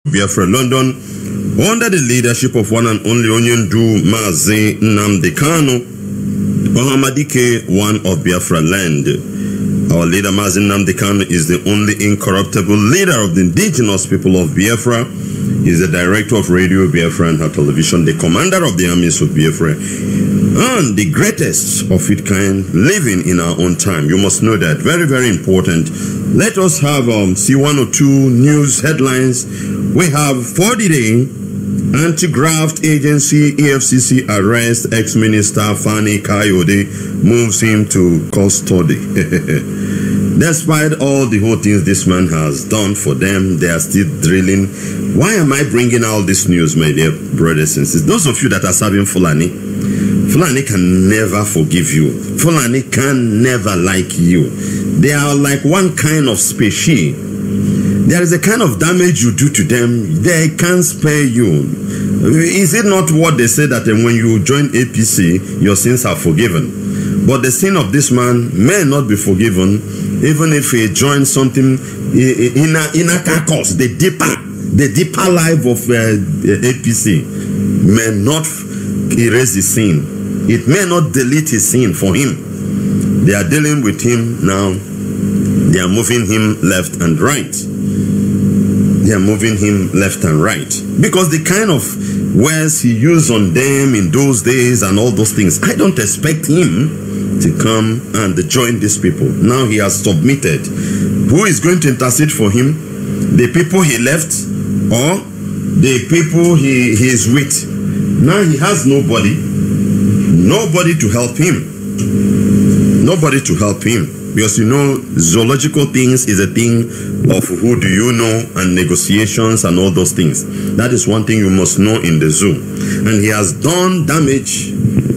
Biafra, London, under the leadership of one and only Onyendu Mazi Nnamdi Kanu, Ohamadike, one of Biafra land. Our leader Mazi Nnamdi Kanu is the only incorruptible leader of the indigenous people of Biafra. He is the director of Radio Biafra and her television, the commander of the armies of Biafra, and the greatest of its kind living in our own time. You must know that. Very, very important. Let us have see one or two news headlines. We have 40-day anti-graft agency EFCC arrest ex-minister Fani Kayode, moves him to custody. Despite all the whole things this man has done for them, they are still drilling. Why am I bringing out this news, my dear brothers and sisters? Those of you that are serving Fulani, Fulani can never forgive you. Fulani can never like you. They are like one kind of species. There is a kind of damage you do to them, they can't spare you. Is it not what they say that when you join APC, your sins are forgiven? But the sin of this man may not be forgiven, even if he joins something in a caucus, the deeper life of APC may not erase his sin. It may not delete his sin for him. They are dealing with him now. They are moving him left and right. They are moving him left and right. Because the kind of words he used on them in those days and all those things, I don't expect him to come and join these people. Now he has submitted. Who is going to intercede for him? The people he left or the people he is with? Now he has nobody to help him. Nobody to help him. Because you know, zoological things is a thing of who do you know and negotiations and all those things. That is one thing you must know in the zoo. And he has done damage,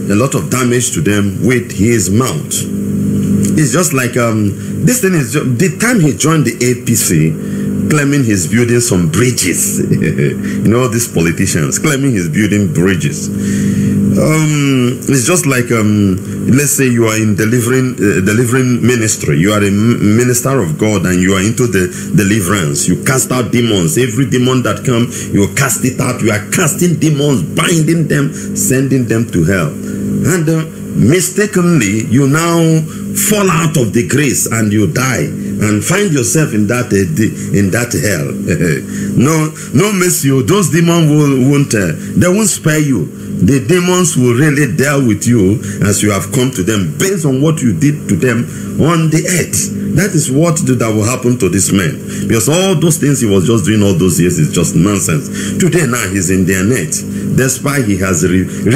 a lot of damage to them with his mouth. It's just like, this thing is, the time he joined the APC, claiming he's building some bridges. You know, these politicians claiming he's building bridges. It's just like, let's say you are in delivering ministry. You are a minister of God and you are into the deliverance. You cast out demons. Every demon that comes, you cast it out. You are casting demons, binding them, sending them to hell. And mistakenly, you now fall out of the grace and you die and find yourself in that hell. No mercy. Those demons won't spare you. The demons will really deal with you as you have come to them based on what you did to them on the earth. That is what that will happen to this man. Because all those things he was just doing all those years is just nonsense. Today now he's in their net. Despite he has repented,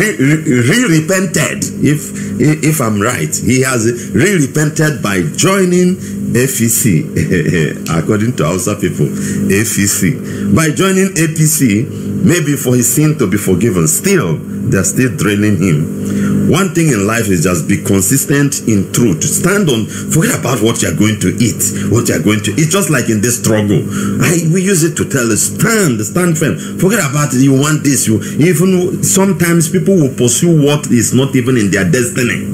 if I'm right, he has repented by joining APC. According to Hausa people, APC. By joining APC, maybe for his sin to be forgiven. Still, they're still draining him. One thing in life is just be consistent in truth. Stand on, forget about what you're going to eat. What you're going to eat. Just like in this struggle. We use it to tell us, stand firm. Forget about it. You want this. Even sometimes people will pursue what is not even in their destiny.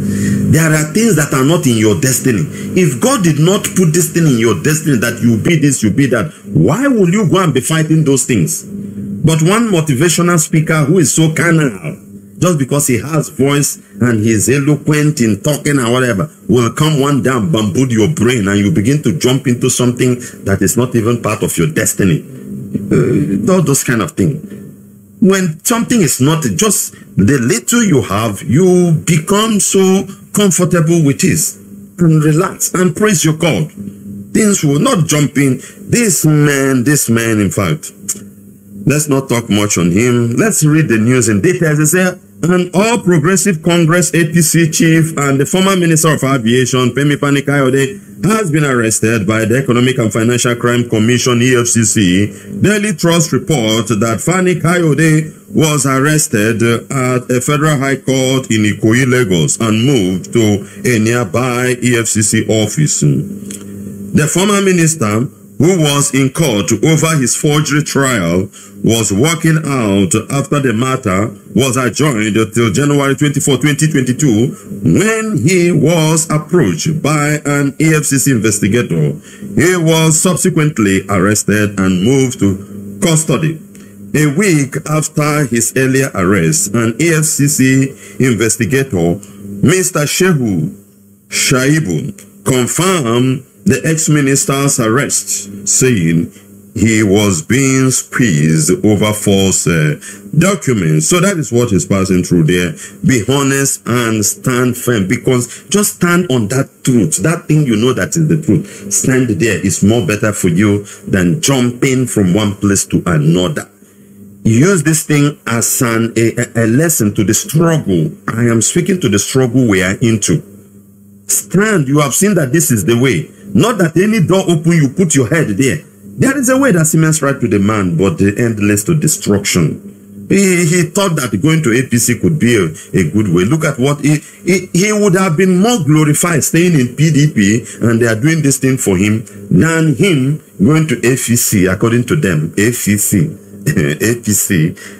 There are things that are not in your destiny. If God did not put this thing in your destiny, that you be this, you be that, why will you go and be fighting those things? But one motivational speaker who is so carnal, just because he has voice and he is eloquent in talking and whatever, will come one day and bamboo your brain and you begin to jump into something that is not even part of your destiny. All those kind of things. When something is not just the little you have, you become so comfortable with it and relax and praise your God. Things will not jump in. This man, in fact, let's not talk much on him. Let's read the news in details. They say, an All Progressive Congress APC chief and the former Minister of Aviation, Femi Fani Kayode, has been arrested by the Economic and Financial Crime Commission, EFCC. Daily Trust report that Fani Kayode was arrested at a federal high court in Ikoyi, Lagos, and moved to a nearby EFCC office. The former minister, who was in court over his forgery trial, was walking out after the matter was adjourned till January 24, 2022, when he was approached by an EFCC investigator. He was subsequently arrested and moved to custody. A week after his earlier arrest, an EFCC investigator, Mr. Shehu Shaibu, confirmed the ex-minister's arrest, saying he was being squeezed over false documents. So that is what he's passing through there. Be honest and stand firm, because just stand on that truth. That thing you know that is the truth. Stand there is more better for you than jumping from one place to another. Use this thing as a lesson to the struggle. I am speaking to the struggle we are into. Stand. You have seen that this is the way. Not that any door open, you put your head there. There is a way that seems right to the man, but the end leads to destruction. He thought that going to APC could be a good way. Look at what he would have been more glorified staying in PDP, and they are doing this thing for him, than him going to APC, according to them. APC,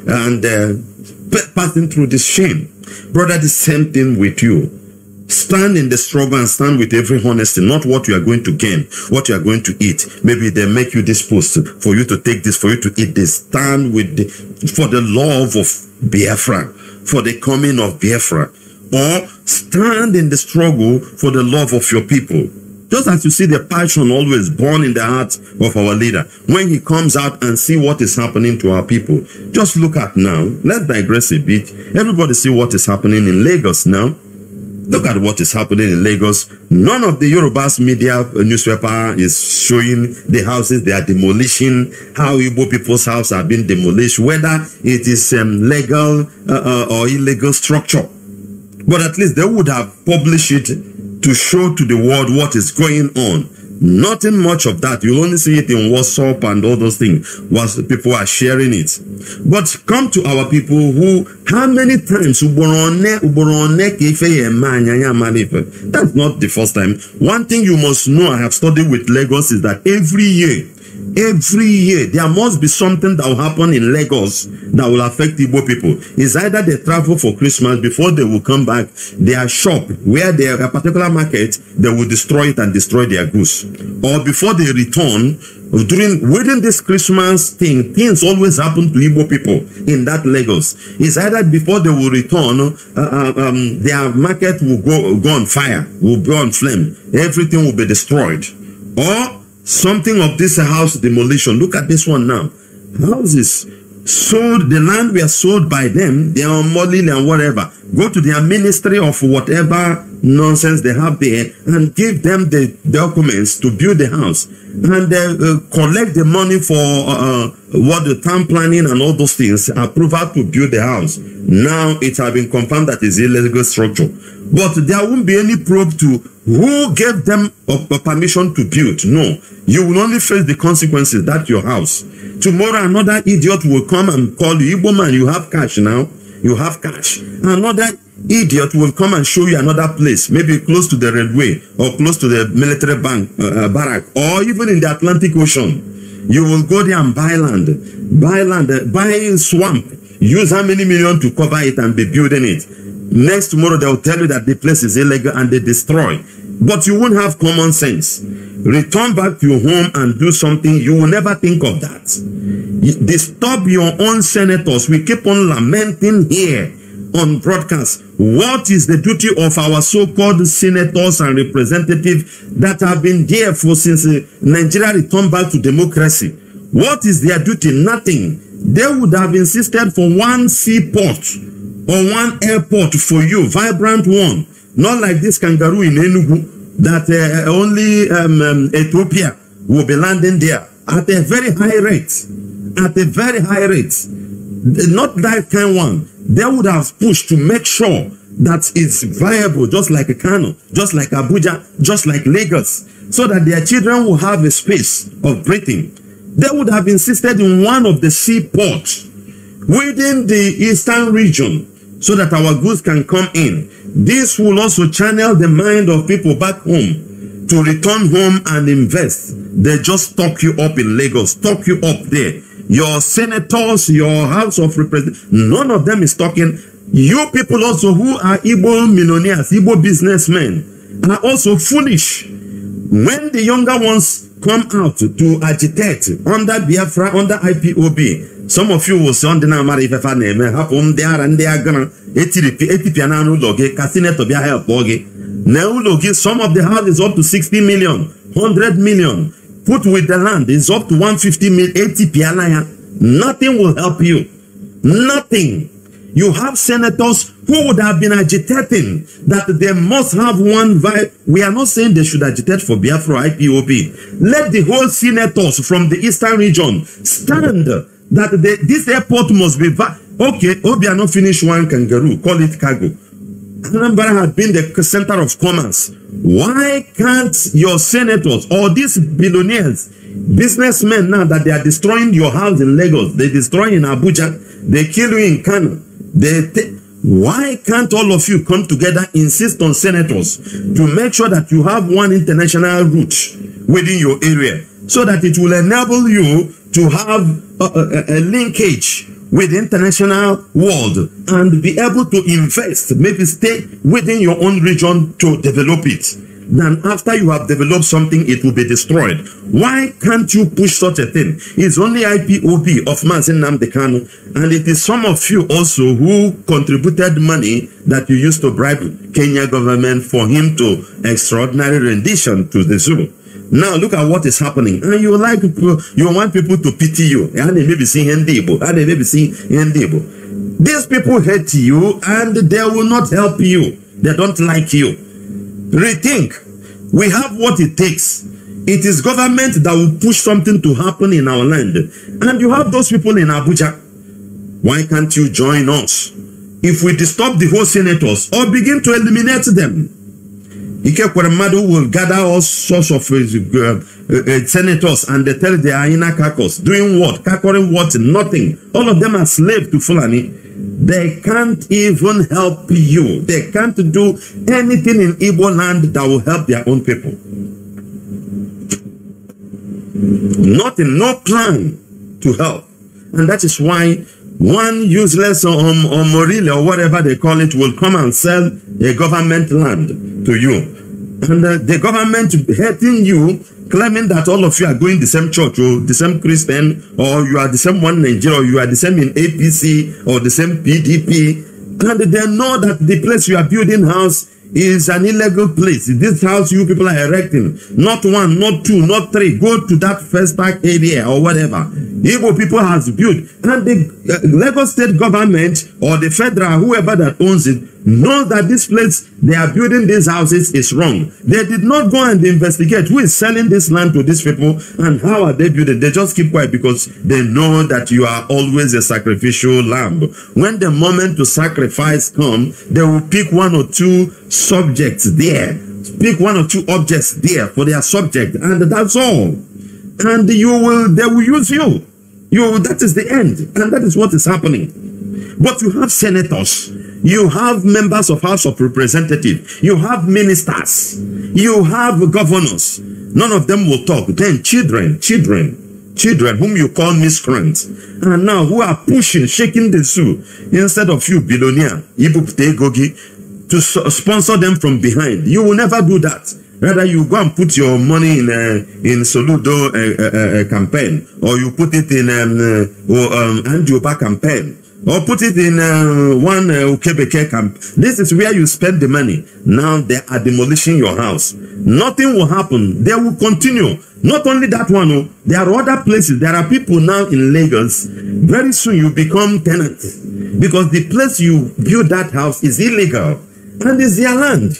and passing through this shame. Brother, the same thing with you. Stand in the struggle and stand with every honesty, not what you are going to gain, what you are going to eat. Maybe they make you this post for you to take this, for you to eat this. Stand with for the love of Biafra, for the coming of Biafra. Or stand in the struggle for the love of your people. Just as you see the passion always born in the heart of our leader, when he comes out and see what is happening to our people. Just look at now. Let's digress a bit. Everybody see what is happening in Lagos now. Look at what is happening in Lagos. None of the Yoruba's media newspaper is showing the houses they are demolishing, how Igbo people's houses are being demolished, whether it is legal or illegal structure. But at least they would have published it to show to the world what is going on. Nothing much of that. You'll only see it in WhatsApp and all those things once people are sharing it. But come to our people who, how many times that's not the first time. One thing you must know, I have studied with Lagos, is that every year there must be something that will happen in Lagos that will affect Igbo people. It's either they travel for Christmas, before they will come back, their shop where they are a particular market, they will destroy it and destroy their goods, or before they return within this Christmas thing, things always happen to Igbo people in that Lagos. It's either before they will return, their market will go on fire, will go on flame, everything will be destroyed, or something of this house demolition. Look at this one now. Houses sold, the land were sold by them, they are modeling and whatever. Go to their ministry of whatever nonsense they have there and give them the documents to build the house, and collect the money for what the town planning and all those things, approval to build the house. Now it has been confirmed that it's illegal structure, but there won't be any probe to who gave them permission to build. No, you will only face the consequences. That's your house. Tomorrow another idiot will come and call you, Igbo man, you have cash now, you have cash. Another idiot will come and show you another place, maybe close to the railway or close to the military bank barrack, or even in the Atlantic Ocean. You will go there and buy land, buy swamp, use how many million to cover it and be building it. Next tomorrow they will tell you that the place is illegal and they destroy. But you won't have common sense. Return back to your home and do something. You will never think of that. Disturb your own senators. We keep on lamenting here on broadcast. What is the duty of our so-called senators and representatives that have been there for since Nigeria returned back to democracy? What is their duty? Nothing. They would have insisted for one seaport or one airport for you, vibrant one, not like this kangaroo in Enugu that only Ethiopia will be landing there at a very high rate, not that kind one. They would have pushed to make sure that it's viable, just like Kano, just like Abuja, just like Lagos, so that their children will have a space of breathing. They would have insisted in one of the seaports within the eastern region, so that our goods can come in. This will also channel the mind of people back home to return home and invest. They just stock you up in Lagos, stock you up there. Your senators, your House of Representatives, none of them is talking. You people also who are Igbo millionaires, Igbo businessmen, are also foolish. When the younger ones come out to agitate under Biafra, under IPOB. Some of you will say, on the Namari Fefaneme, Hapum, they are and they are gonna Etipiano Logi, Casineto Bia help Bogi. Now Logi, some of the houses up to 60 million, 100 million. Put with the land is up to 150 million, 80 pianaya. Nothing will help you. Nothing. You have senators who would have been agitating that they must have one vibe. We are not saying they should agitate for Biafra IPOB. Let the whole senators from the eastern region stand that this airport must be okay. Obiano finish one kangaroo, call it cargo. Anambra had been the center of commerce. Why can't your senators or these billionaires, businessmen now that they are destroying your house in Lagos, they destroy in Abuja, they kill you in Kano, why can't all of you come together, insist on senators to make sure that you have one international route within your area so that it will enable you to have a linkage with the international world and be able to invest, maybe stay within your own region to develop it. Then after you have developed something, it will be destroyed. Why can't you push such a thing? It's only IPOB of Mazi Nnamdi Kanu, and it is some of you also who contributed money that you used to bribe Kenya government for him to extraordinary rendition to the zoo. Now look at what is happening, and you want people to pity you, and they may be seeing Ndibo, and they may be seeing Ndibo. These people hate you, and they will not help you. They don't like you. Rethink. We have what it takes. It is government that will push something to happen in our land, and you have those people in Abuja. Why can't you join us? If we disturb the whole senators or begin to eliminate them, Ike Kweremadu will gather all sorts of senators, and they tell they are in a caucus. Doing what? Cacoring what? Nothing. All of them are slaves to Fulani. They can't even help you. They can't do anything in Igbo land that will help their own people. Nothing, no plan to help. And that is why one useless or Morile or whatever they call it will come and sell a government land to you. And the government hating you, claiming that all of you are going the same church or the same Christian, or you are the same one Nigeria, or you are the same in APC or the same PDP. And they know that the place you are building house is an illegal place. This house you people are erecting, not one, not two, not three. Go to that first park area or whatever. Igbo people has built, and the Lagos state government or the federal, whoever that owns it, knows that this place they are building these houses is wrong. They did not go and investigate who is selling this land to these people and how are they building. They just keep quiet because they know that you are always a sacrificial lamb. When the moment to sacrifice comes, they will pick one or two subjects there, pick one or two objects there for their subject, and that's all. And they will use you. That is the end, and that is what is happening. But you have senators, you have members of House of Representatives, you have ministers, you have governors. None of them will talk. Then children whom you call miscreants, and now who are pushing, shaking the zoo instead of you, billionaire, Ibupte Gogi, to sponsor them from behind. You will never do that. Rather, you go and put your money in Soludo campaign, or you put it in Andioba campaign, or put it in one Ukebeke camp. This is where you spend the money. Now they are demolishing your house. Nothing will happen. They will continue. Not only that one, there are other places. There are people now in Lagos. Very soon you become tenant, because the place you build that house is illegal, and it's their land.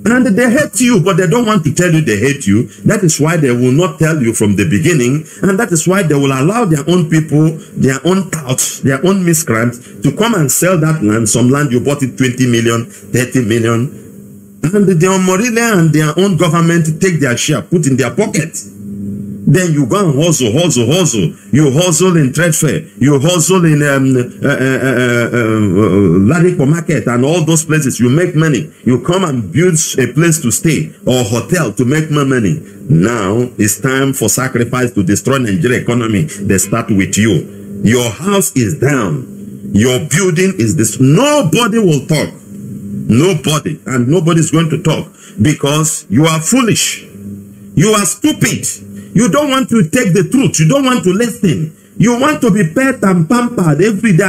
And they hate you, but they don't want to tell you they hate you. That is why they will not tell you from the beginning. And that is why they will allow their own people, their own touts, their own miscreants to come and sell that land. Some land you bought it 20 million, 30 million. And their Morile and their own government take their share, put in their pocket. Then you go and hustle. You hustle in trade fair. You hustle in Ladipo market and all those places. You make money. You come and build a place to stay or hotel to make more money. Now it's time for sacrifice to destroy Nigeria economy. They start with you. Your house is down. Your building is this. Nobody will talk. Nobody. And nobody is going to talk because you are foolish. You are stupid. You don't want to take the truth. You don't want to listen. You want to be pet and pampered every day.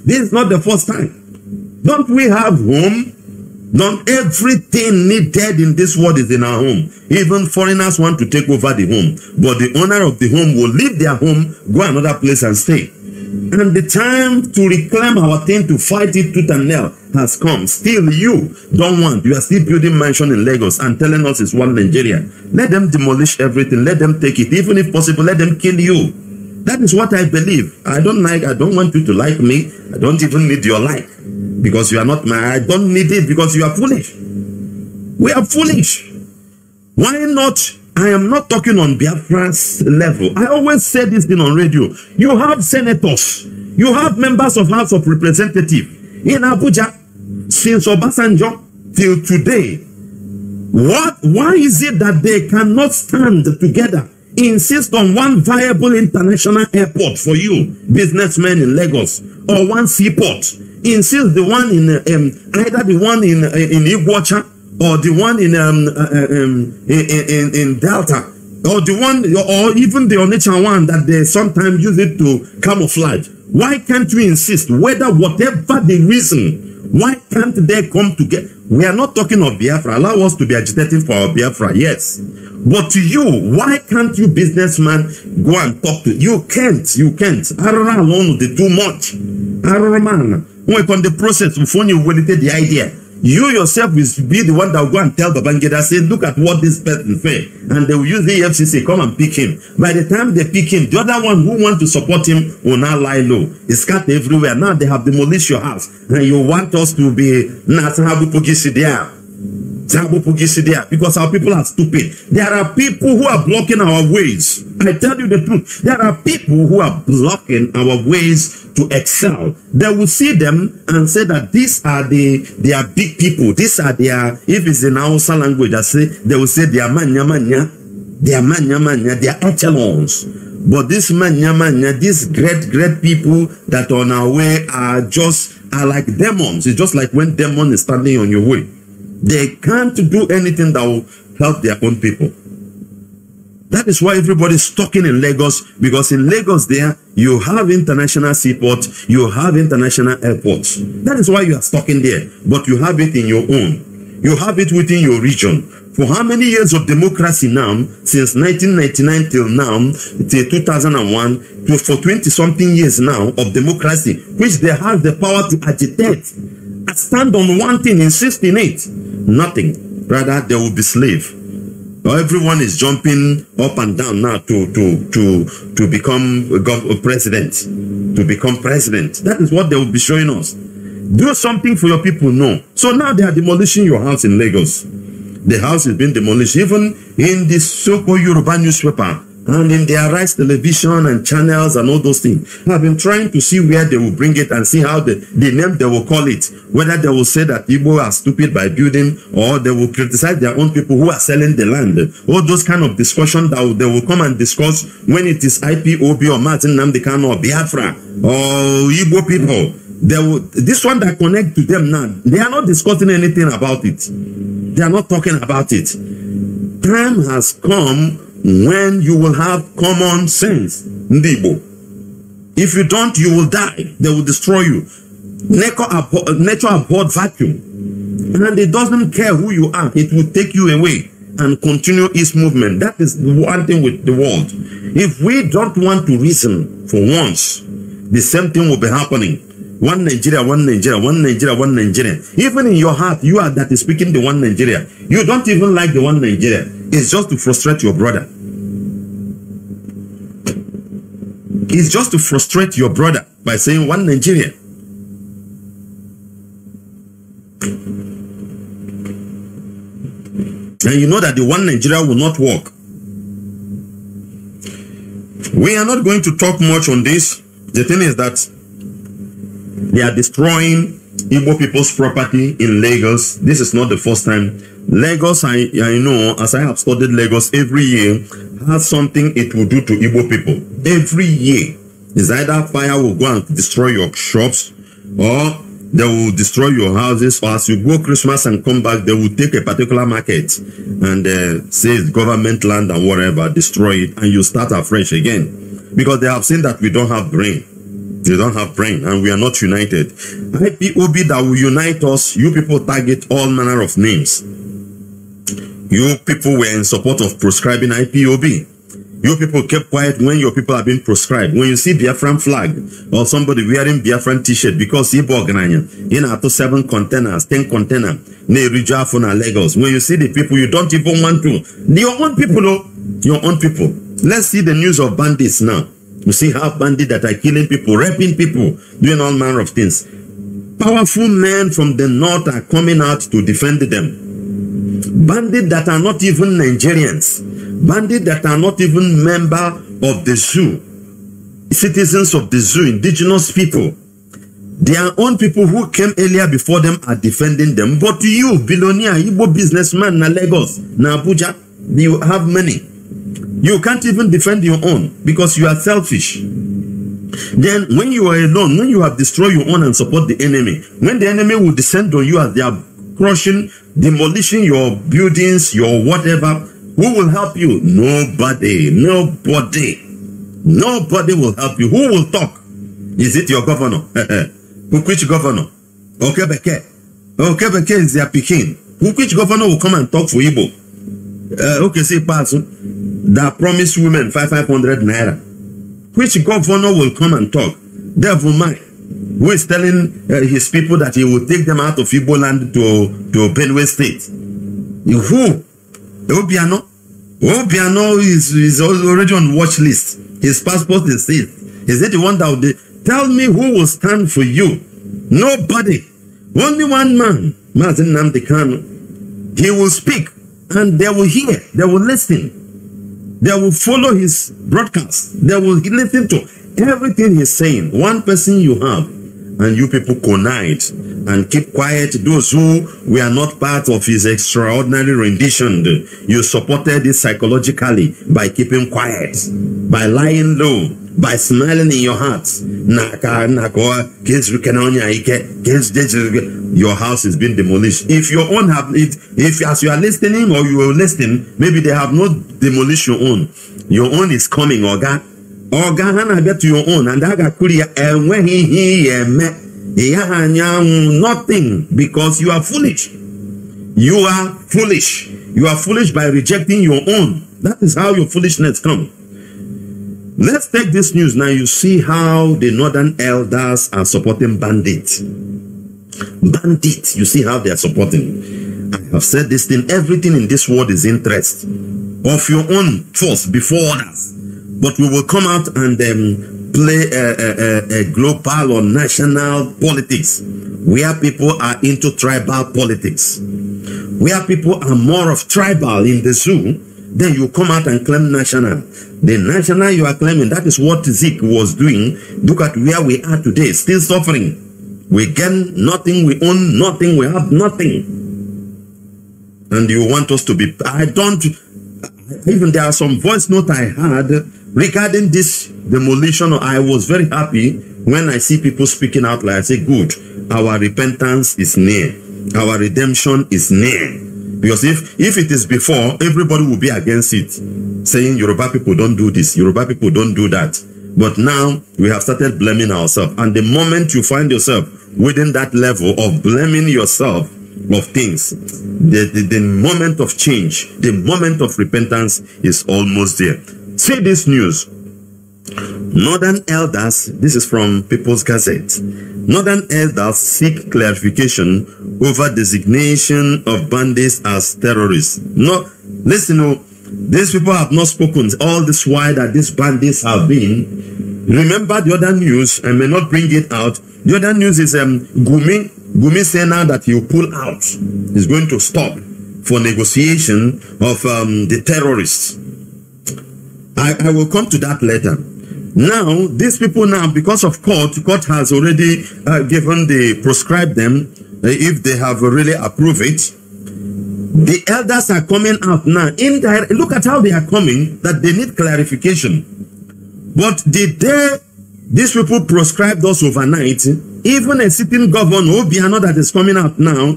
This is not the first time. Don't we have home? Not everything needed in this world is in our home. Even foreigners want to take over the home. But the owner of the home will leave their home, go another place and stay. And the time to reclaim our thing, to fight it tooth and nail has come. Still, you don't want. You are still building mansion in Lagos and telling us it's one Nigeria. Let them demolish everything. Let them take it. Even if possible, let them kill you. That is what I believe. I don't want you to like me. I don't even need your like. Because you are not my, I don't need it because you are foolish. We are foolish. Why not? I am not talking on Biafra's level. I always say this thing on radio. You have senators. You have members of House of Representatives in Abuja since Obasanjo till today. Why is it that they cannot stand together? Insist on one viable international airport for you, businessmen in Lagos, or one seaport. Insist the one in either the one in Iguacha or the one in Delta, or the one, or even the Onitsha one that they sometimes use it to camouflage. Why can't you insist, whether whatever the reason, why can't they come together? We are not talking of Biafra. Allow us to be agitating for our Biafra, yes. But to you, why can't you businessman go and talk to? You can't. Arara alone is too much. Arara man, when on the process before you validated the idea, you yourself will be the one that will go and tell Babangida, say, look at what this person said, and they will use the EFCC, come and pick him. By the time they pick him, the other one who want to support him will now lie low. It's cut everywhere. Now they have demolished your house, and you want us to be because our people are stupid. There are people who are blocking our ways. I tell you the truth. There are people who are blocking our ways to excel. They will see them and say that these are they are big people. These are their, if it's in Hausa language, they will say they are manya, they are manya, they are echelons. But this manya, these great people that on our way are like demons. It's just like when demon is standing on your way. They can't do anything that will help their own people. That is why everybody's talking in Lagos, because in Lagos there, you have international seaports, you have international airports. That is why you are talking there. But you have it in your own. You have it within your region. For how many years of democracy now, since 1999 till now, till 2001, for 20-something years now of democracy, which they have the power to agitate, stand on one thing, insist in it. Nothing. Rather, they will be slave. Everyone is jumping up and down now to become president. To become president. That is what they will be showing us. Do something for your people, no. So now they are demolishing your house in Lagos. The house is being demolished. Even in the so-called Yoruba newspaper, and in their rights television and channels and all those things, I've been trying to see where they will bring it and see how the name they will call it. Whether they will say that Igbo are stupid by building, or they will criticize their own people who are selling the land. All those kind of discussion that they will come and discuss when it is IPOB or Martin Nnamdi Kanu or Biafra or Igbo people. They will, this one that connect to them now, they are not discussing anything about it. They are not talking about it. Time has come when you will have common sense. Ndibo. If you don't, you will die. They will destroy you. Nature abhorred vacuum. And it doesn't care who you are. It will take you away and continue its movement. That is one thing with the world. If we don't want to reason for once, the same thing will be happening. One Nigeria, one Nigeria, one Nigeria, one Nigeria. Even in your heart, you are that is speaking the one Nigeria. You don't even like the one Nigeria. It's just to frustrate your brother. It's just to frustrate your brother by saying one Nigeria. And you know that the one Nigeria will not work. We are not going to talk much on this. The thing is that they are destroying Igbo people's property in Lagos. This is not the first time. Lagos, I know, as I have studied Lagos, every year has something it will do to Igbo people. Every year. It's either fire will go and destroy your shops, or They will destroy your houses, or as you go Christmas and come back, they will take a particular market and say it's government land and whatever, destroy it, and you start afresh again. Because they have seen that we don't have brain. They don't have brain, and we are not united. IPOB that will unite us, you people target all manner of names. You people were in support of proscribing IPOB. You people kept quiet when your people have been proscribed. When you see Biafran flag or somebody wearing Biafran t-shirt because he bought in to 7 containers, 10 containers, Lagos. When you see the people, you don't even want to. Your own people, your own people. Let's see the news of bandits now. You see how bandits that are killing people, raping people, doing all manner of things. Powerful men from the north are coming out to defend them. Bandits that are not even Nigerians. Bandits that are not even member of the zoo. Citizens of the zoo, indigenous people. Their own people who came earlier before them are defending them. But you, billionaire, Igbo businessman, na Lagos, na Abuja, you have money. You can't even defend your own because you are selfish. Then when you are alone, when you have destroyed your own and support the enemy, when the enemy will descend on you as they are crushing, demolishing your buildings, your whatever, who will help you? Nobody. Nobody. Nobody will help you. Who will talk? Is it your governor? Which governor? Okebeke. Okebeke is their Peking. Which governor will come and talk for Igbo? Okay, say person that promised women 500 naira. Which governor will come and talk? Devil man, who is telling his people that he will take them out of Igbo land to Benue State. Who? Obiano. Obiano is already on watch list. His passport is seized. Is it the one that will tell me who will stand for you? Nobody. Only one man, Mazi Nnamdi Kanu. He will speak and they will hear. They will listen. They will follow his broadcast. They will listen to everything he's saying. One person you have, and you people connive and keep quiet. Those who were not part of his extraordinary rendition, you supported it psychologically by keeping quiet, by lying low, by smiling in your heart. Your house is being demolished. If your own have it, if as you are listening or you are listening, maybe they have not demolished your own. Your own is coming, Oga. Oga hana get to your own, and Aga Kuria, and when he met nothing, because you are foolish. You are foolish. You are foolish by rejecting your own. That is how your foolishness comes. Let's take this news now. You see how the northern elders are supporting bandits. Bandits, you see how they are supporting. I have said this thing, everything in this world is interest of your own force before others. But we will come out and play a global or national politics where people are into tribal politics, where people are more of tribal in the zoo. Then you come out and claim national. The national you are claiming, that is what Zeke was doing. Look at where we are today, still suffering. We gain nothing, we own nothing, we have nothing. And you want us to be, even there are some voice note I had regarding this demolition. I was very happy when I see people speaking out like, I say, good, our repentance is near. Our redemption is near. Because if it is before, everybody will be against it, saying Yoruba people don't do this, Yoruba people don't do that. But now we have started blaming ourselves. And the moment you find yourself within that level of blaming yourself of things, the moment of change, the moment of repentance is almost there. See this news. Northern elders, this is from People's Gazette. Northern elders seek clarification over designation of bandits as terrorists. No, listen, these people have not spoken all this while that these bandits have been. Remember the other news, I may not bring it out. The other news is Gumi saying now that he will pull out. He's going to stop for negotiation of the terrorists. I will come to that later. Now, these people now, because of court has already prescribed them, if they have really approved it. The elders are coming out now. Look at how they are coming, that they need clarification. But the day these people prescribed us overnight, Even a sitting governor, Obiano, that is coming out now,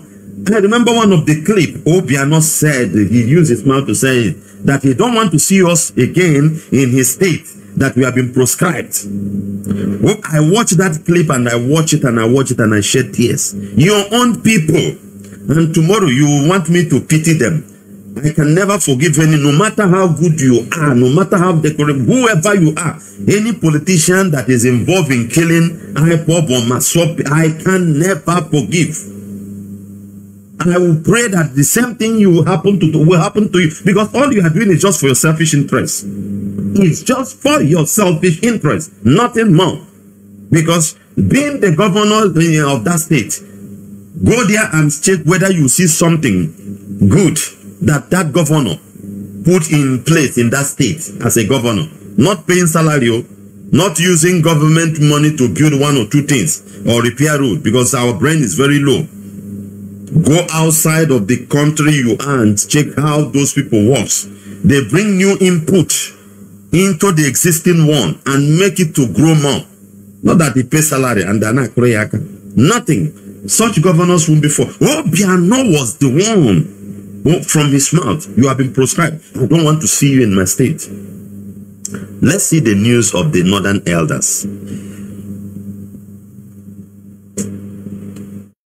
I remember one of the clip, Obiano said, he used his mouth to say that he don't want to see us again in his state, that we have been proscribed. Well, I watched that clip and I watch it and I watch it and I shed tears. Your own people, and tomorrow you want me to pity them. I can never forgive any, no matter how good you are, no matter how decorative, whoever you are, any politician that is involved in killing IPOB or MASOP, I can never forgive. I will pray that the same thing will happen to you, because all you are doing is just for your selfish interest. It's just for your selfish interest, nothing more. Because being the governor of that state, go there and check whether you see something good that governor put in place in that state as a governor. Not paying salary, not using government money to build one or two things or repair road, because our brain is very low. Go outside of the country you are and check how those people work. They bring new input into the existing one and make it to grow more. Not that they pay salary and they're not nothing. Such governors won't be for. Obiano was the one. From his mouth, you have been proscribed. I don't want to see you in my state. Let's see the news of the Northern Elders.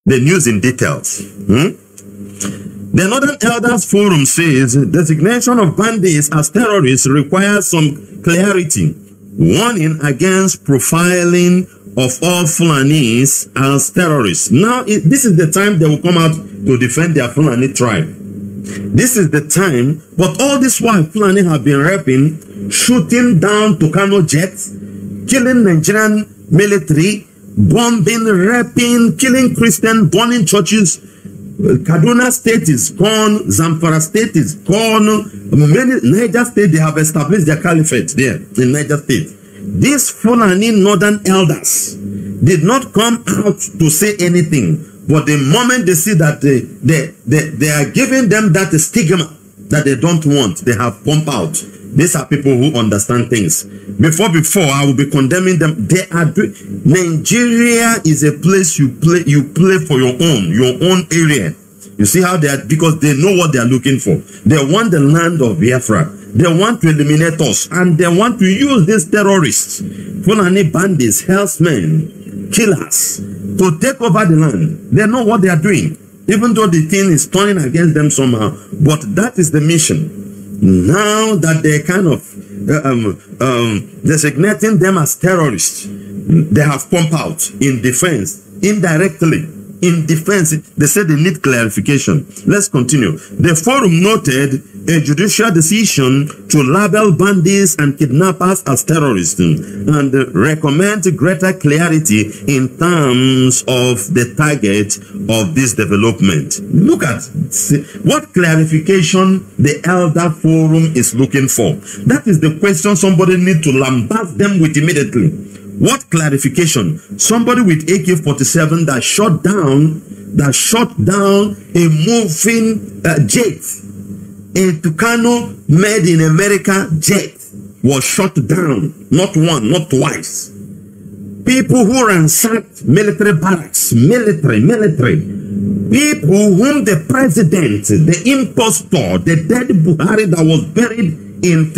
The news in details. The Northern Elders Forum says designation of bandits as terrorists requires some clarity. Warning against profiling of all Fulanis as terrorists. Now, this is the time they will come out to defend their Fulani tribe. This is the time, but all this while Fulani have been raping, shooting down Tucano jets, killing Nigerian military, bombing, raping, killing Christians, burning churches. Kaduna State is gone, Zamfara State is gone, many Niger State, they have established their caliphate there in Niger State. These Fulani Northern Elders did not come out to say anything. But the moment they see that they are giving them that stigma that they don't want, they have pumped out. These are people who understand things. Before I will be condemning them. They are Nigeria is a place you play for your own area. You see how they are, because they know what they are looking for. They want the land of Biafra. They want to eliminate us, and they want to use these terrorists, Fulani bandits, herdsmen, killers, to take over the land. They know what they are doing, even though the thing is turning against them somehow. But that is the mission. Now that they kind of designating them as terrorists, they have pumped out in defense, indirectly. In defense, they said they need clarification. Let's continue. The forum noted a judicial decision to label bandits and kidnappers as terrorists and recommend greater clarity in terms of the target of this development. Look at what clarification the Elder Forum is looking for. That is the question somebody needs to lambast them with immediately. What clarification? Somebody with AK-47 that shot down a moving jet, a Tucano made in America jet was shot down, not one, not twice. People who ransacked military barracks, military. People whom the president, the impostor, the dead Buhari that was buried in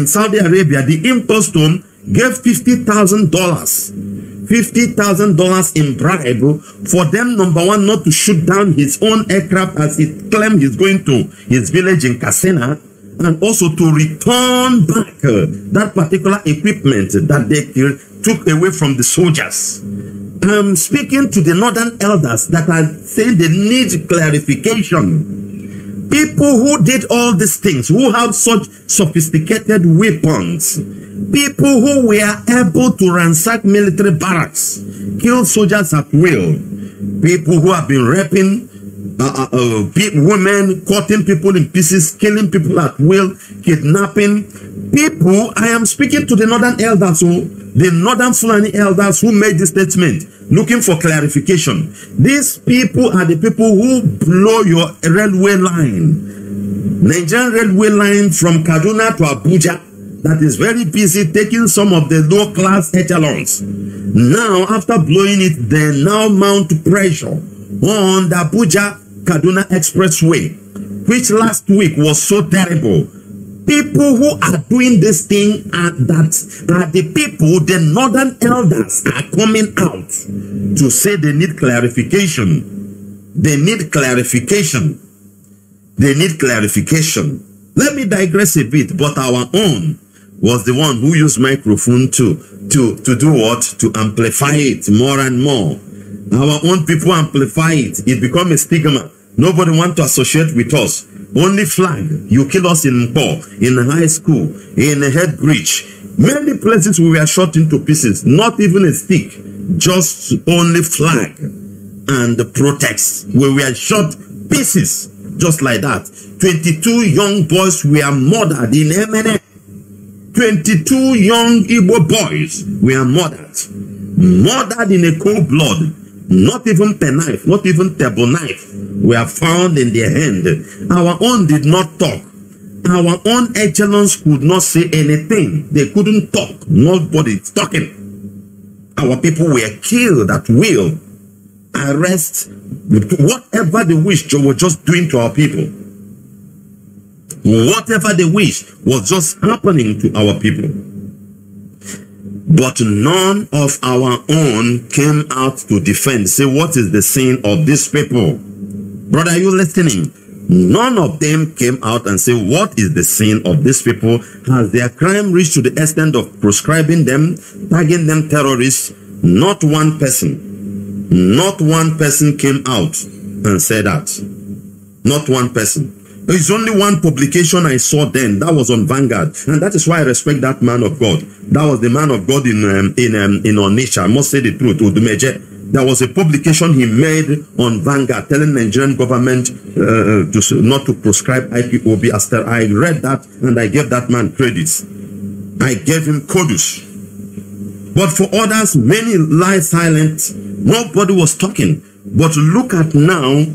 Saudi Arabia, the impostor gave $50,000 in bribe for them, number one, not to shoot down his own aircraft as he claimed he's going to his village in Kasena, and also to return back that particular equipment that they took away from the soldiers. I'm speaking to the Northern Elders that are saying they need clarification. People who did all these things, who have such sophisticated weapons, people who were able to ransack military barracks, kill soldiers at will, people who have been raping women, cutting people in pieces, killing people at will, kidnapping people. I am speaking to the Northern Elders, the Northern Fulani Elders who made this statement, looking for clarification. These people are the people who blow your railway line, Nigerian railway line from Kaduna to Abuja. that is very busy taking some of the low-class echelons. Now, after blowing it, they now mount pressure on the Abuja-Kaduna Expressway, which last week was so terrible. People who are doing this thing are the people, the northern elders are coming out to say they need clarification. They need clarification. They need clarification. Let me digress a bit, but our own was the one who used microphone to do what? To amplify it more and more. Our own people amplify it. It becomes a stigma. Nobody wants to associate with us. Only flag. You kill us in Paul, in high school, in a head breach. Many places we were shot into pieces. Not even a stick. Just only flag and the protest. We were shot pieces. Just like that. 22 young boys were murdered in Emene. 22 young Igbo boys were murdered. Murdered in a cold blood. Not even penknife, not even table knife were found in their hand. Our own did not talk. Our own echelons could not say anything. They couldn't talk. Nobody talking. Our people were killed at will. Arrest, whatever they wished, they were just doing to our people. Whatever they wished was just happening to our people. But none of our own came out to defend. Say, what is the sin of these people? Brother, are you listening? None of them came out and say, what is the sin of these people? Has their crime reached to the extent of proscribing them, tagging them terrorists? Not one person. Not one person came out and said that. Not one person. There's only one publication I saw then. That was on Vanguard. And that is why I respect that man of God. That was the man of God in Onitsha. I must say the truth. Udumeje. There was a publication he made on Vanguard telling Nigerian government not to prescribe IPOB. After I read that and I gave that man credits. I gave him kudos. But for others, many lie silent. Nobody was talking. But look at now,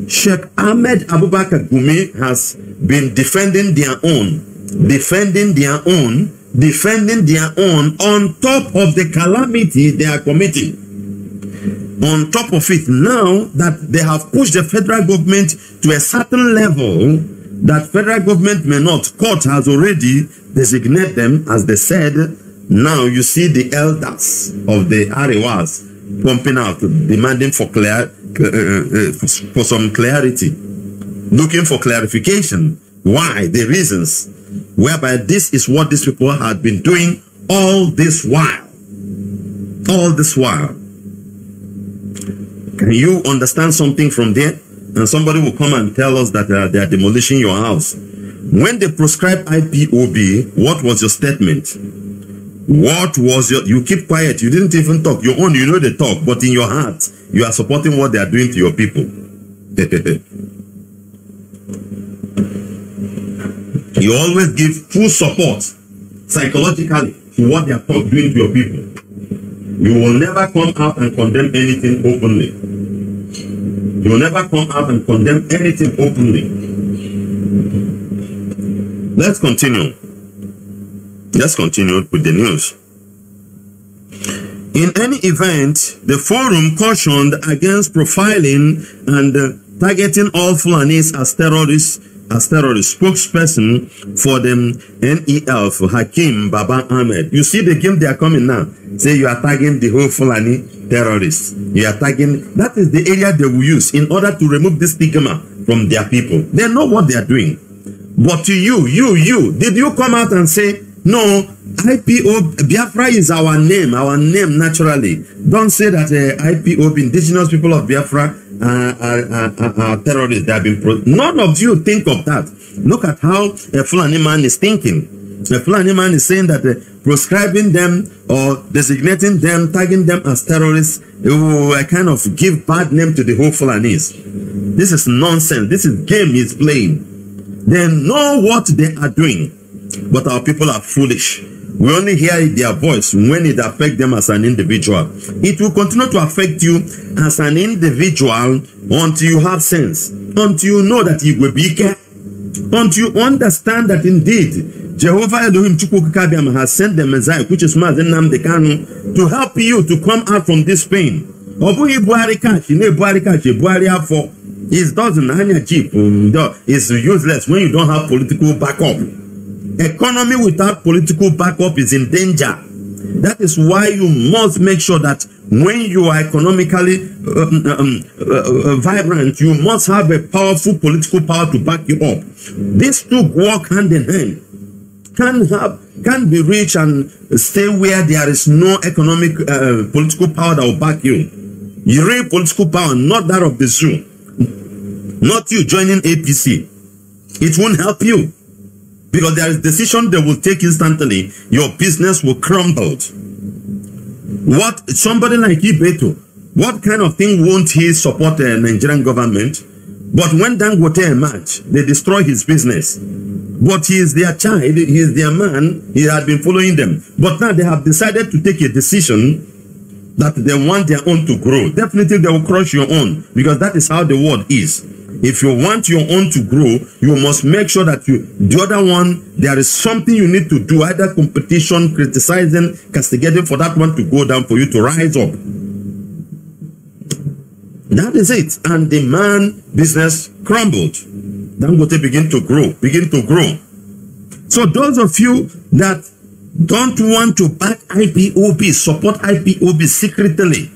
Sheikh Ahmed Abubakar Gumi has been defending their own on top of the calamity they are committing. On top of it, now that they have pushed the federal government to a certain level that federal government may not, court has already designated them, as they said. Now you see the elders of the Arewas pumping out, demanding for some clarity, looking for clarification. Why? The reasons whereby this is what these people had been doing all this while. All this while. Can you understand something from there? And somebody will come and tell us that they are demolishing your house. When they proscribed IPOB, what was your statement? What was your... You keep quiet. You didn't even talk. Your own, you know they talk. But in your heart, you are supporting what they are doing to your people. You always give full support psychologically to what they are doing to your people. You will never come out and condemn anything openly. You will never come out and condemn anything openly. Let's continue. Let's continue with the news. In any event, the forum cautioned against profiling and targeting all Fulanis as terrorists. Spokesperson for the NEL, for Hakim Baba Ahmed. You see the game they are coming now. Say you are tagging the whole Fulani terrorists. You are tagging. That is the area they will use in order to remove this stigma from their people. They know what they are doing. But to you, did you come out and say, no, IPO, Biafra is our name naturally. Don't say that IPO, indigenous people of Biafra, are terrorists. They have been none of you think of that. Look at how a Fulani man is thinking. A Fulani man is saying that proscribing them or designating them, tagging them as terrorists, it will kind of give bad name to the whole Fulanis. This is nonsense. This is game he's playing. They know what they are doing, but our people are foolish. We only hear their voice when it affects them as an individual. It will continue to affect you as an individual until you have sense, until you know that you will be care, until you understand that indeed Jehovah Elohim Chukwukabiam has sent the Messiah, which is Mazi Nnamdi Kanu, to help you to come out from this pain. Obuhi Buhari Kachi, ne Buhari Kachi, Buhari Afo. It doesn't hanya cheap. It's useless when you don't have political backup. Economy without political backup is in danger. That is why you must make sure that when you are economically vibrant, you must have a powerful political power to back you up. These two work hand in hand. Can't be rich and stay where there is no economic political power that will back you. You real political power, not that of the zoo. Not you joining APC. It won't help you. Because there is decision they will take instantly. Your business will crumble. What somebody like Ibeto, what kind of thing won't he support the Nigerian government? But when Dangote emerged, they destroy his business. But he is their child, he is their man, he had been following them. But now they have decided to take a decision that they want their own to grow. Definitely they will crush your own, because that is how the world is. If you want your own to grow, you must make sure that the other one, there is something you need to do, either competition, criticizing, castigating for that one to go down, for you to rise up. That is it. And the man business crumbled. Dangote begin to grow. So those of you that don't want to back IPOB, support IPOB secretly,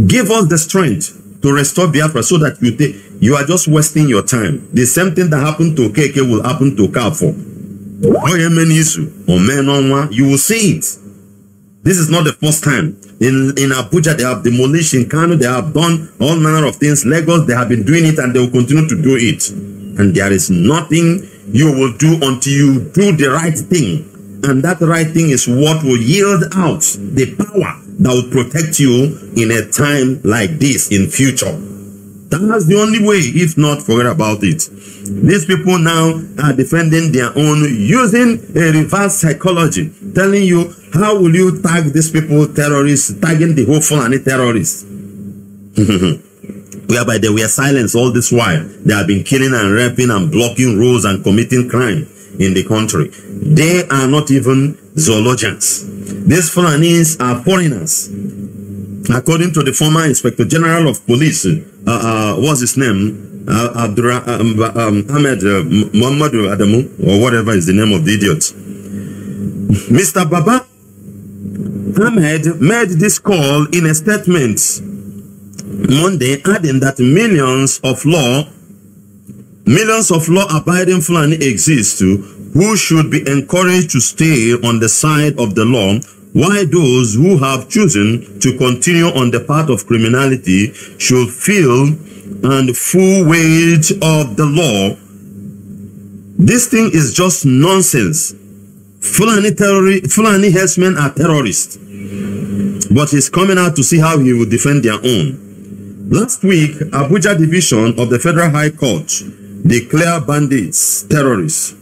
give us the strength to restore Biafra, so that you are just wasting your time. The same thing that happened to KK will happen to Kafo. You will see it. This is not the first time. In Abuja, they have demolished. In Kano, they have done all manner of things. Lagos, they have been doing it, and they will continue to do it. And there is nothing you will do until you do the right thing. And that right thing is what will yield out the power that will protect you in a time like this in future. That's the only way. If not, forget about it. These people now are defending their own using a reverse psychology, telling you, how will you tag these people terrorists, tagging the whole Fulani terrorists? Whereby they were silenced all this while. They have been killing and raping and blocking roads and committing crime in the country. They are not even zoologians. These Fulanis are foreigners. According to the former Inspector General of Police, what's his name? Ahmed Muhammadu Adamu, or whatever is the name of the idiot. Mr. Baba Ahmed made this call in a statement Monday, adding that millions of law-abiding Fulani exist who should be encouraged to stay on the side of the law, while those who have chosen to continue on the path of criminality should feel the full weight of the law. This thing is just nonsense. Fulani herdsmen are terrorists. But he's coming out to see how he will defend their own. Last week, Abuja Division of the Federal High Court declared bandits terrorists.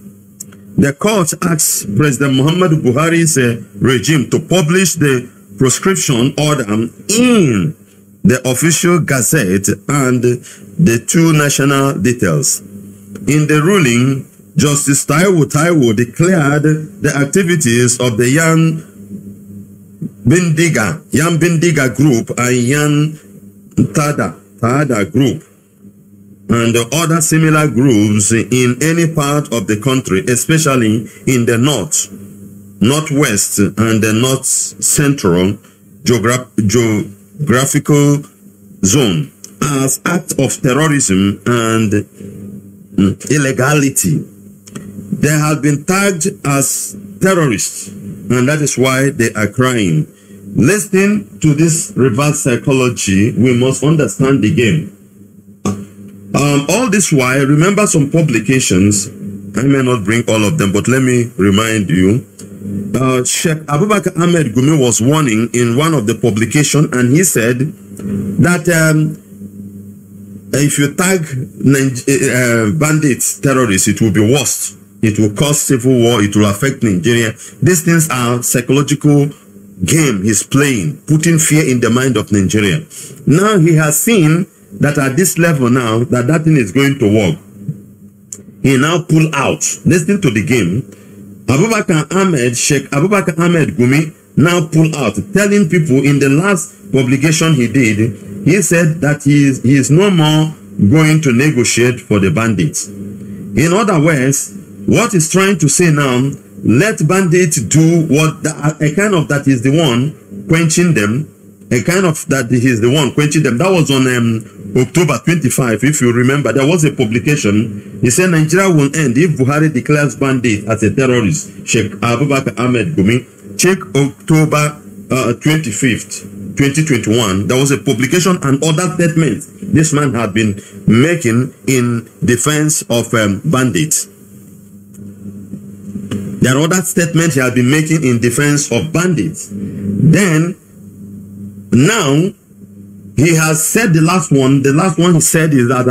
The court asked President Muhammadu Buhari's regime to publish the proscription order in the official gazette and the two national details. In the ruling, Justice Taiwo declared the activities of the Yan Bindiga group and Yan Tada group and other similar groups in any part of the country, especially in the north, northwest, and the north central geographical zone as acts of terrorism and illegality. They have been tagged as terrorists, and that is why they are crying. Listening to this reverse psychology, we must understand the game. All this while, remember some publications. I may not bring all of them, but let me remind you. Sheikh Abubakar Ahmed Gumi was warning in one of the publications, and he said that if you tag bandits, terrorists, it will be worse. It will cause civil war. It will affect Nigeria. These things are psychological game he's playing, putting fear in the mind of Nigeria. Now he has seen that at this level now, that thing is going to work. He now pull out. Listen to the game. Abubakar Ahmed, Sheikh Abubakar Ahmed Gumi, now pull out, telling people in the last publication he did, he said that he is no more going to negotiate for the bandits. In other words, what he's trying to say now, let bandits do what a kind of that is the one quenching them, a kind of that he is the one quenching them. That was on October 25, if you remember. There was a publication. He said Nigeria will end if Buhari declares bandit as a terrorist. Sheikh Abubakar Ahmed Gumi. Check October 25th, 2021. There was a publication and other statements this man had been making in defense of bandits. There are other statements he had been making in defense of bandits. Then, now, he has said the last one. The last one he said is that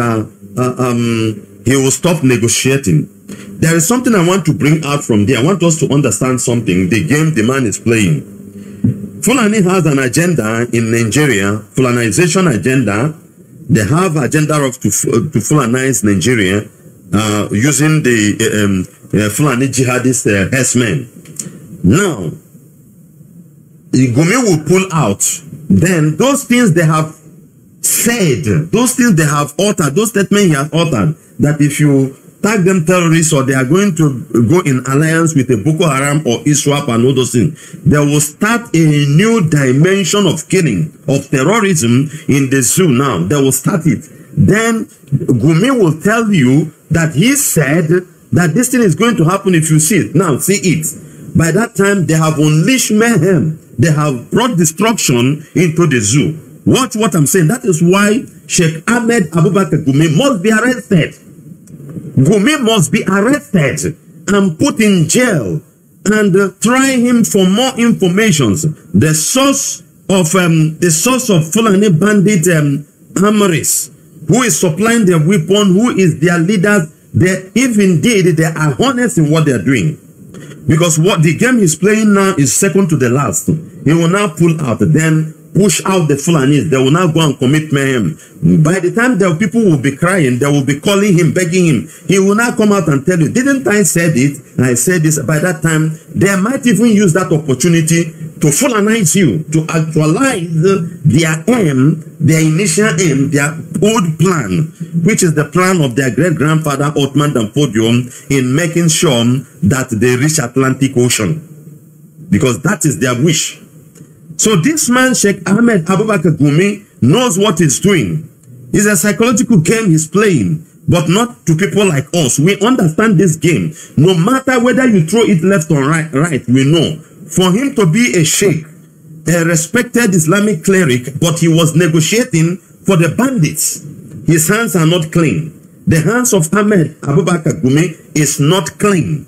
he will stop negotiating. There is something I want to bring out from there. I want us to understand something. The game the man is playing. Fulani has an agenda in Nigeria, Fulanization agenda. They have agenda of to Fulanize Nigeria using the Fulani jihadist herdsmen. Now, Gumi will pull out. Then those things they have said, those things they have uttered, those statements he has uttered, that if you tag them terrorists or they are going to go in alliance with a Boko Haram or ISWAP and all those things, they will start a new dimension of killing, of terrorism in the zoo now. They will start it. Then Gumi will tell you that he said that this thing is going to happen if you see it. Now, see it. By that time, they have unleashed mayhem. They have brought destruction into the zoo. Watch what I'm saying. That is why Sheikh Ahmed Abubakar Gumi must be arrested. Gumi must be arrested and put in jail and try him for more information. The source of Fulani bandit armories, who is supplying their weapon, who is their leaders, if indeed they are honest in what they are doing. Because what the game he's playing now is second to the last. He will now pull out, then push out the Fulanis. They will now go and commit mayhem. By the time the people will be crying, they will be calling him, begging him. He will now come out and tell you, didn't I say it? I said this. By that time, they might even use that opportunity to Fulanize you, to actualize their aim, their initial aim, their old plan, which is the plan of their great-grandfather Othman Dan Fodio in making sure that they reach Atlantic Ocean. Because that is their wish. So this man, Sheikh Ahmed Abubakar Gumi, knows what he's doing. It's a psychological game he's playing, but not to people like us. We understand this game. No matter whether you throw it left or right, we know. For him to be a sheikh, a respected Islamic cleric, but he was negotiating for the bandits. His hands are not clean. The hands of Ahmed Abubakar Gumi is not clean.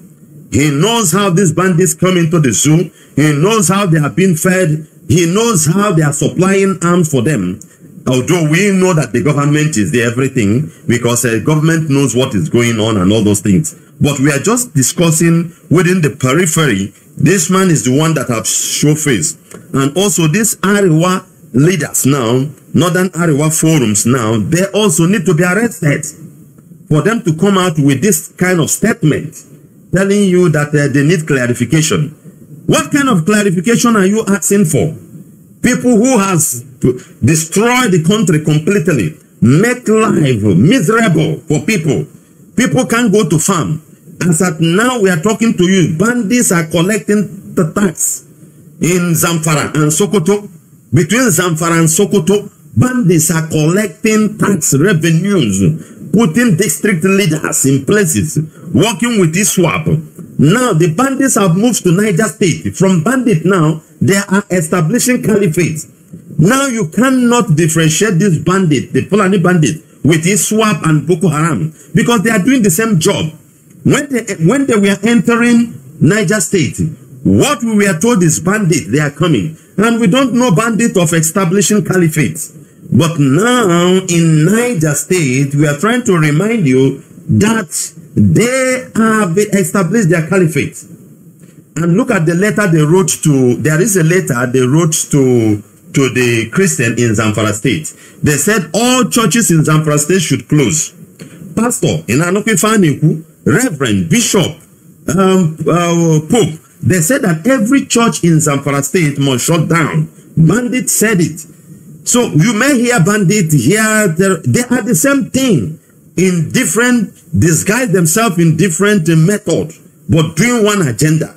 He knows how these bandits come into the zoo. He knows how they have been fed. He knows how they are supplying arms for them. Although we know that the government is there, everything, because the government knows what is going on and all those things. But we are just discussing within the periphery. This man is the one that have show face. And also these Ariwa leaders now, Northern Ariwa forums now, they also need to be arrested for them to come out with this kind of statement, telling you that they need clarification. What kind of clarification are you asking for? People who has destroyed the country completely, make life miserable for people. People can't go to farm. As at now we are talking to you, bandits are collecting the tax in Zamfara and Sokoto. Between Zamfara and Sokoto, bandits are collecting tax revenues, putting district leaders in places, working with ISWAP. Now the bandits have moved to Niger State. From bandit now, they are establishing caliphate. Now you cannot differentiate this bandit, the Fulani bandit, with ISWAP and Boko Haram, because they are doing the same job. When they were entering Niger State, what we were told is bandit, they are coming. And we don't know bandit of establishing caliphate. But now in Niger State, we are trying to remind you that they have established their caliphate. And look at the letter they wrote to, there is a letter they wrote to the Christian in Zamfara State. They said all churches in Zamfara State should close. Pastor in Anoki Faniku, Reverend, Bishop, Pope, they said that every church in Zamfara state must shut down. Bandit said it. So you may hear bandit here, they are the same thing in different, disguise themselves in different methods, but doing one agenda.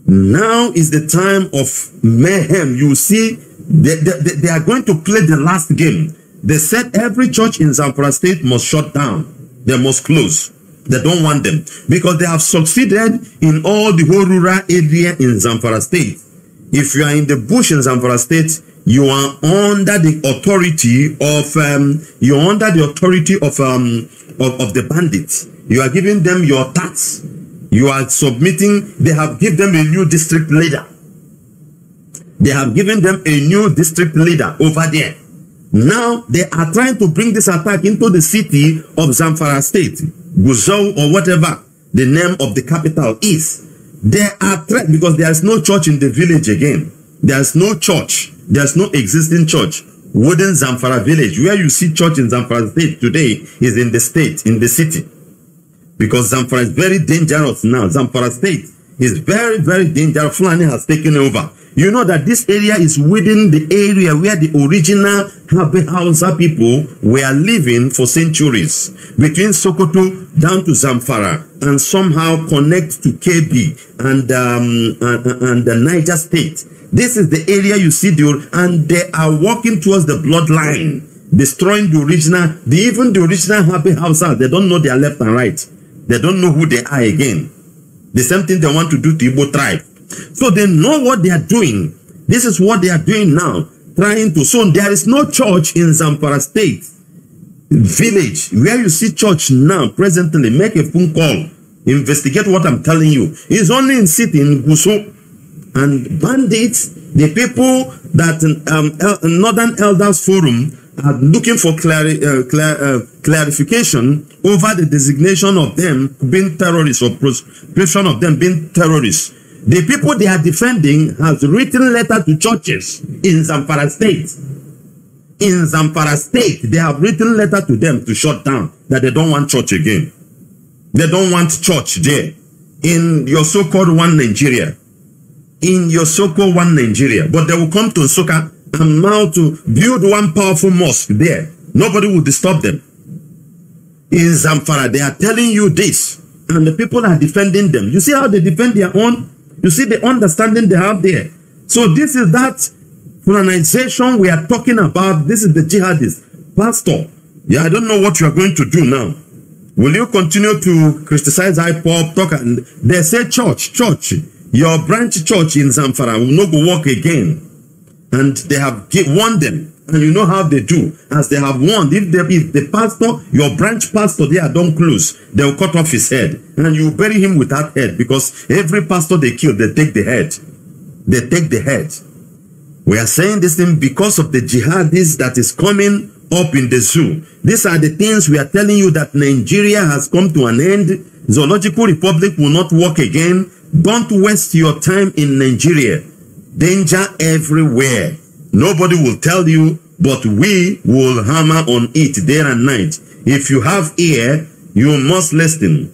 Now is the time of mayhem. You see, they are going to play the last game. They said every church in Zamfara state must shut down. They must close. They don't want them because they have succeeded in all the whole rural area in Zamfara state. If you are in the bush in Zamfara state, you are under the authority of the bandits. You are giving them your tax. You are submitting. They have given them a new district leader. They have given them a new district leader over there. Now they are trying to bring this attack into the city of Zamfara state, Gusau or whatever the name of the capital is. They are threatened because there is no church in the village again. There is no church. There is no existing church. Wooden Zamfara village, where you see church in Zamfara state today, is in the state, in the city. Because Zamfara is very dangerous now. Zamfara state is very, very dangerous. Fulani has taken over. You know that this area is within the area where the original Hausa people were living for centuries. Between Sokoto down to Zamfara and somehow connect to KB and the Niger state. This is the area you see, and they are walking towards the bloodline, destroying the original, even the original Happy Hausa. They don't know their left and right. They don't know who they are again. The same thing they want to do to Igbo tribe. So they know what they are doing. This is what they are doing now. Trying to. So there is no church in Zamfara state village where you see church now presently. Make a phone call. Investigate what I'm telling you. It's only in city in Gusau. And bandits, the people that Northern Elders Forum are looking for clarification over the designation of them being terrorists or proscription of them being terrorists. The people they are defending has written letter to churches in Zamfara state. In Zamfara state, they have written letter to them to shut down, that they don't want church again. They don't want church there. In your so-called one Nigeria. In your so-called one Nigeria. But they will come to Nsukka and now to build one powerful mosque there. Nobody will disturb them. In Zamfara, they are telling you this. And the people are defending them. You see how they defend their own? You see the understanding they have there. So this is that Fulanization we are talking about. This is the jihadist. Pastor, yeah, I don't know what you are going to do now. Will you continue to criticize IPOB, talk, and they say church, your branch church in Zamfara will not go work again. And they have warned them. And you know how they do. As they have warned, if the pastor, your branch pastor there don't close, they will cut off his head. And you bury him with that head. Because every pastor they kill, they take the head. They take the head. We are saying this thing because of the jihadists that is coming up in the zoo. These are the things we are telling you, that Nigeria has come to an end. Zoological Republic will not work again. Don't waste your time in Nigeria. Danger everywhere. Nobody will tell you, but we will hammer on it day and night. If you have ear, you must listen.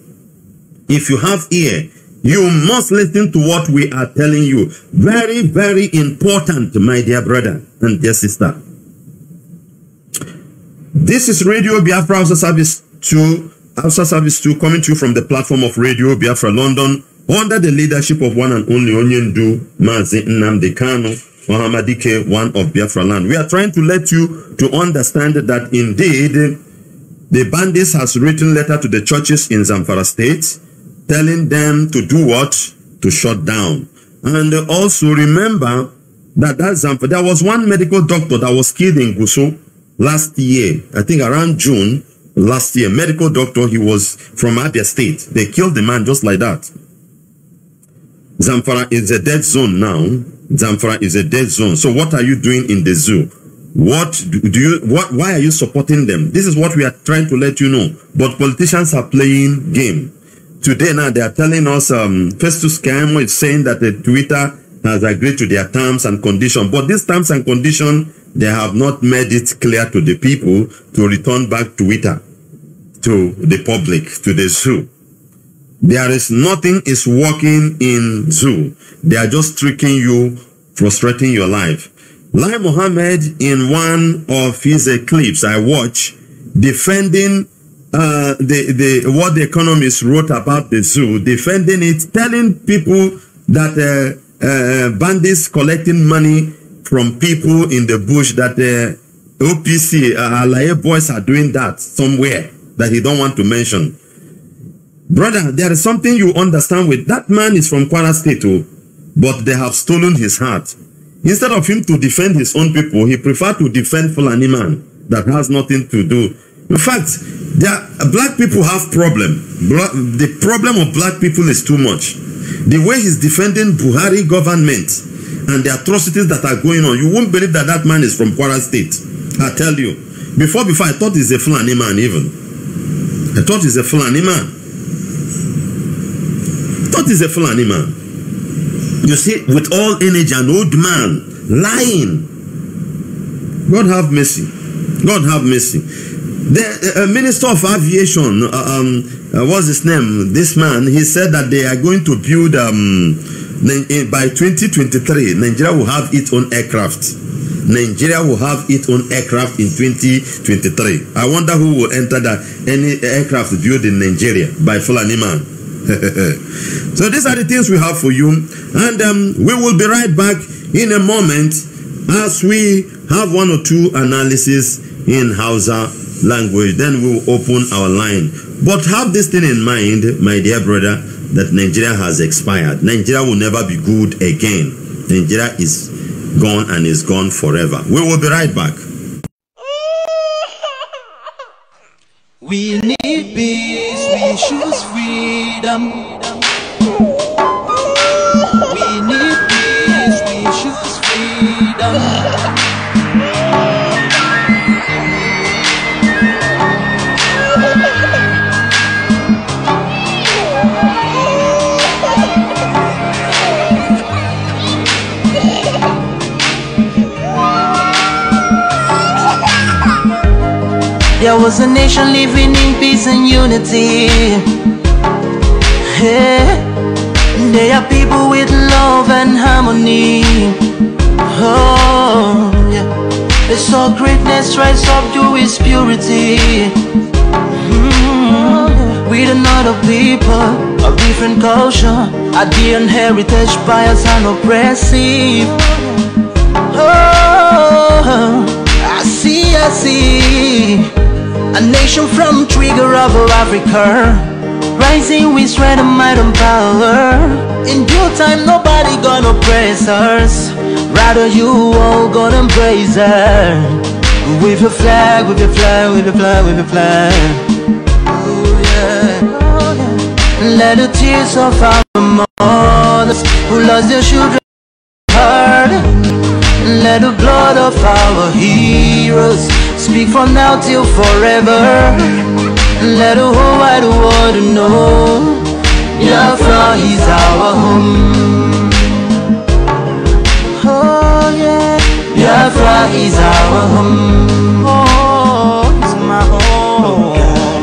If you have ear, you must listen to what we are telling you. Very, very important, my dear brother and dear sister. This is Radio Biafra Hausa Service 2, coming to you from the platform of Radio Biafra London, under the leadership of one and only Onyendu Mazi Nnamdi Kanu, Mohammadike, one of Biafra land. We are trying to let you to understand that indeed the bandits has written letter to the churches in Zamfara state, telling them to do what? To shut down. And also remember that Zamfara, there was one medical doctor that was killed in Gusau last year, I think around June last year. Medical doctor, he was from Abia state. They killed the man just like that. Zamfara is a dead zone now. Zamfara is a dead zone. So what are you doing in the zoo? Why are you supporting them? This is what we are trying to let you know. But politicians are playing game. Today now they are telling us Festus Keyamo is saying that the Twitter has agreed to their terms and conditions. But these terms and conditions, they have not made it clear to the people to return back Twitter to the public, to the zoo. There is nothing is working in zoo. They are just tricking you, frustrating your life. Lai Mohammed, in one of his clips I watch, defending what the Economist wrote about the zoo, defending it, telling people that bandits collecting money from people in the bush, that OPC, Alaye boys are doing that somewhere that he don't want to mention. Brother, there is something you understand with that man is from Kwara State, but they have stolen his heart. Instead of him to defend his own people, he preferred to defend Fulani man that has nothing to do. In fact, black people have problem. The problem of black people is too much. The way he's defending Buhari government and the atrocities that are going on, you won't believe that that man is from Kwara State. I tell you. Before, I thought he's a Fulani man even. I thought he's a Fulani man. He's a Fulani man. You see, with all energy, an old man lying. God have mercy. God have mercy. The Minister of Aviation, what's his name? This man, he said that they are going to build by 2023. Nigeria will have its own aircraft. Nigeria will have its own aircraft in 2023. I wonder who will enter that any aircraft built in Nigeria by Fulani man. So these are the things we have for you, and we will be right back in a moment as we have one or two analysis in Hausa language. Then we will open our line. But have this thing in mind, my dear brother, that Nigeria has expired. Nigeria will never be good again. Nigeria is gone and is gone forever. We will be right back. We need peace, we choose freedom. We need peace, we choose freedom. There was a nation living in peace and unity. Yeah. They are people with love and harmony. Oh, yeah. They saw greatness rise up to its purity. With another people of different culture, ideal heritage, bias and oppressive. Oh, I see. A nation from trigger of Africa, rising with strength and might and power. In due time, nobody gonna praise us. Rather, you all gonna embrace her. With your flag, with your flag, with your flag, with your flag. Oh yeah. Let the tears of our mothers who lost their children hurt. Let the blood of our heroes speak from now till forever. Let the whole wide world know Biafra is our home. Oh yeah, Biafra is our home. Oh, it's my home.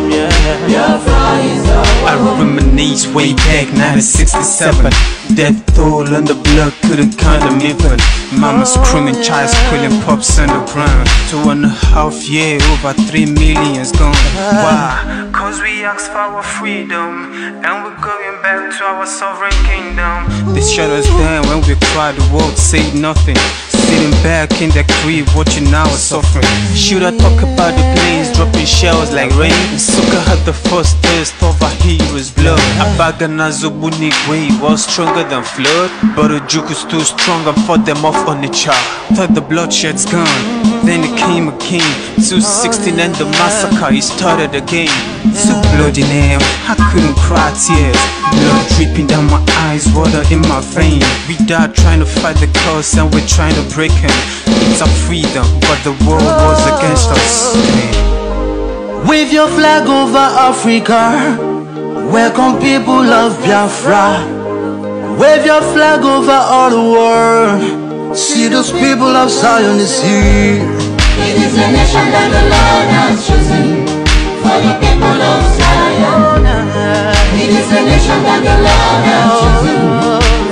Yeah, Biafra is our home. I reminisce way back 1967. Death toll and the blood couldn't count them even. Mama screaming, child squealing, pups on the ground. 2.5 years, over 3 million's gone. Why? Cause we asked for our freedom, and we're going back to our sovereign kingdom. They shut us down when we cried, the world said nothing. Sitting back in the crib, watching our suffering. Should I talk about the planes dropping shells like rain? Suka had the first taste of a hero's blood. Abagana Zobunigwe was stronger than flood, but the juke is too strong and fought them off on the chart. Thought the bloodshed's gone, then it came again. 216 and the massacre, it started again. So bloody name, I couldn't cry tears. Blood dripping down my eyes, water in my vein. We died trying to fight the cause and we're trying to break him. It's our freedom, but the world was against us. Wave your flag over Africa. Welcome people of Biafra. Wave your flag over all the world. See those people of Zion is here. It is a nation that the Lord has chosen for the people of Zion. It is a nation that the Lord has chosen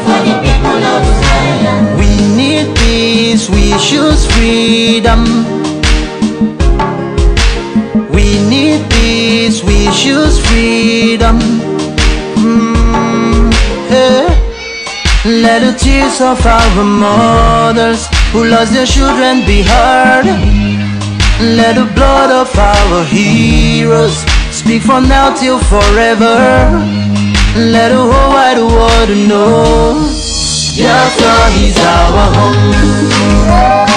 for the people of Zion. We need peace, we choose freedom. We need peace, we choose freedom. Hey. Let the tears of our mothers who lost their children be heard. Let the blood of our heroes speak from now till forever. Let the whole wide world know Biafra is our home.